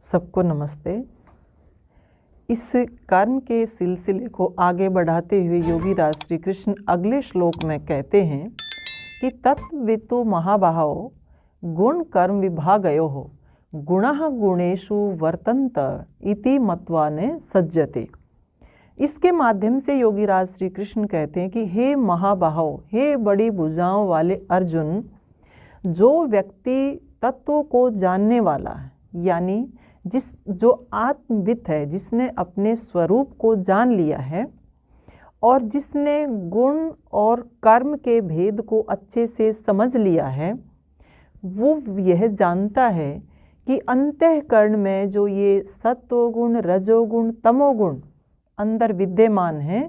सबको नमस्ते। इस कर्म के सिलसिले को आगे बढ़ाते हुए योगी राज श्री कृष्ण अगले श्लोक में कहते हैं कि तत्वितो महाबाहो गुण कर्म विभागयो हो गुणः गुणेषु वर्तन्त इति मत्वा न सज्जते। इसके माध्यम से योगी राज श्री कृष्ण कहते हैं कि हे महाबाहो, हे बड़ी भुजाओं वाले अर्जुन, जो व्यक्ति तत्वों को जानने वाला है, यानी जो आत्मविद है, जिसने अपने स्वरूप को जान लिया है और जिसने गुण और कर्म के भेद को अच्छे से समझ लिया है, वो यह जानता है कि अंतःकरण में जो ये सत्वगुण, रजोगुण, तमोगुण अंदर विद्यमान हैं,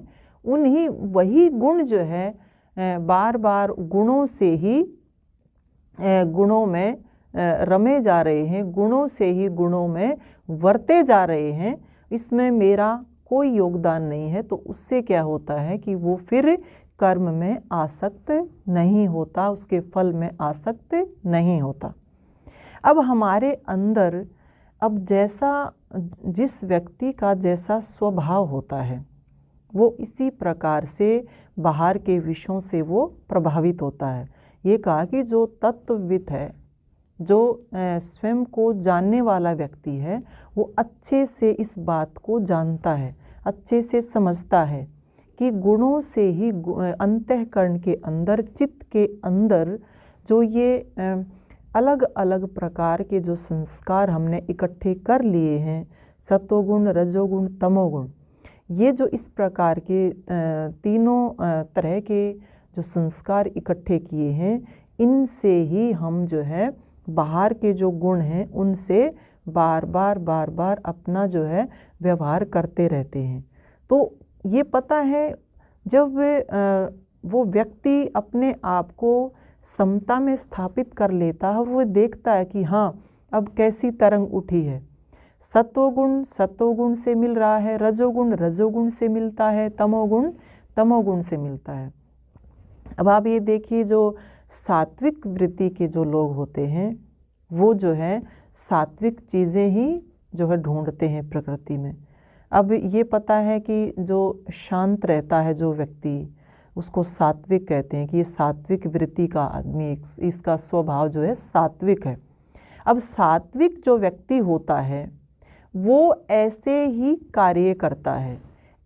उन्हीं वही गुण जो है बार बार गुणों से ही गुणों में रमे जा रहे हैं, गुणों से ही गुणों में वर्ते जा रहे हैं। इसमें मेरा कोई योगदान नहीं है। तो उससे क्या होता है कि वो फिर कर्म में आसक्त नहीं होता, उसके फल में आसक्त नहीं होता। अब हमारे अंदर जिस व्यक्ति का जैसा स्वभाव होता है, वो इसी प्रकार से बाहर के विषयों से वो प्रभावित होता है। ये कहा कि जो तत्वविद है, जो स्वयं को जानने वाला व्यक्ति है, वो अच्छे से इस बात को जानता है, अच्छे से समझता है कि गुणों से ही अंतःकरण के अंदर, चित्त के अंदर जो ये अलग अलग प्रकार के जो संस्कार हमने इकट्ठे कर लिए हैं, सत्वगुण, रजोगुण, तमोगुण, ये जो इस प्रकार के तीनों तरह के जो संस्कार इकट्ठे किए हैं, इनसे ही हम जो है बाहर के जो गुण हैं उनसे बार बार अपना जो है व्यवहार करते रहते हैं। तो ये पता है, जब वो व्यक्ति अपने आप को समता में स्थापित कर लेता है, वो देखता है कि हाँ, अब कैसी तरंग उठी है, सत्वगुण से मिल रहा है, रजोगुण से मिलता है, तमोगुण से मिलता है। अब आप ये देखिए, जो सात्विक वृत्ति के जो लोग होते हैं, वो जो है सात्विक चीज़ें ही जो है ढूंढते हैं प्रकृति में। अब ये पता है कि जो शांत रहता है जो व्यक्ति, उसको सात्विक कहते हैं कि ये सात्विक वृत्ति का आदमी, इसका स्वभाव जो है सात्विक है। अब सात्विक जो व्यक्ति होता है, वो ऐसे ही कार्य करता है,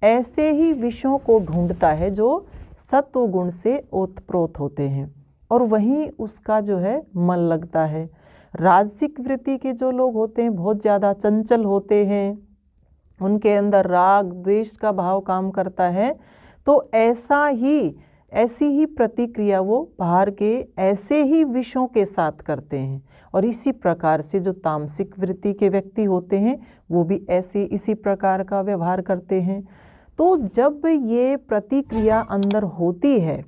ऐसे ही विषयों को ढूंढता है जो सत्वगुण से ओतप्रोत होते हैं, और वहीं उसका जो है मन लगता है। राजसिक वृत्ति के जो लोग होते हैं, बहुत ज़्यादा चंचल होते हैं, उनके अंदर राग द्वेष का भाव काम करता है। तो ऐसी ही प्रतिक्रिया वो बाहर के ऐसे ही विषयों के साथ करते हैं। और इसी प्रकार से जो तामसिक वृत्ति के व्यक्ति होते हैं, वो भी इसी प्रकार का व्यवहार करते हैं। तो जब ये प्रतिक्रिया अंदर होती है,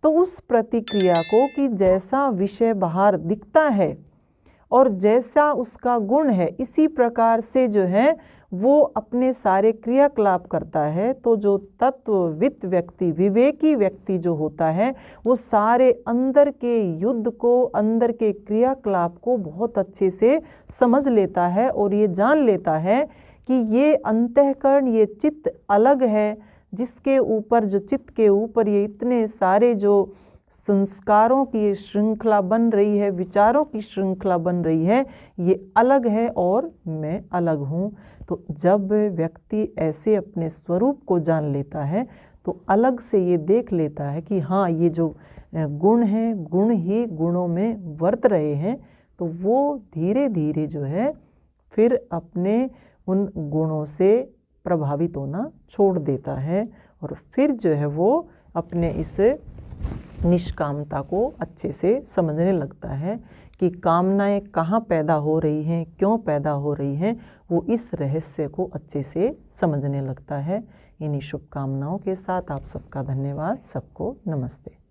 तो उस प्रतिक्रिया को कि जैसा विषय बाहर दिखता है और जैसा उसका गुण है, इसी प्रकार से जो है वो अपने सारे क्रियाकलाप करता है। तो जो तत्वविद व्यक्ति, विवेकी व्यक्ति जो होता है, वो सारे अंदर के युद्ध को, अंदर के क्रियाकलाप को बहुत अच्छे से समझ लेता है और ये जान लेता है कि ये अंतःकरण, ये चित्त अलग है, जिसके ऊपर, जो चित्त के ऊपर ये इतने सारे जो संस्कारों की श्रृंखला बन रही है, विचारों की श्रृंखला बन रही है, ये अलग है और मैं अलग हूँ। तो जब व्यक्ति ऐसे अपने स्वरूप को जान लेता है, तो अलग से ये देख लेता है कि हाँ, ये जो गुण हैं, गुण ही गुणों में वर्त रहे हैं। तो वो धीरे धीरे जो है फिर अपने उन गुणों से प्रभावित होना छोड़ देता है, और फिर जो है वो अपने इस निष्कामता को अच्छे से समझने लगता है कि कामनाएं कहाँ पैदा हो रही हैं, क्यों पैदा हो रही हैं, वो इस रहस्य को अच्छे से समझने लगता है। इन्हीं शुभकामनाओं के साथ आप सबका धन्यवाद। सबको नमस्ते।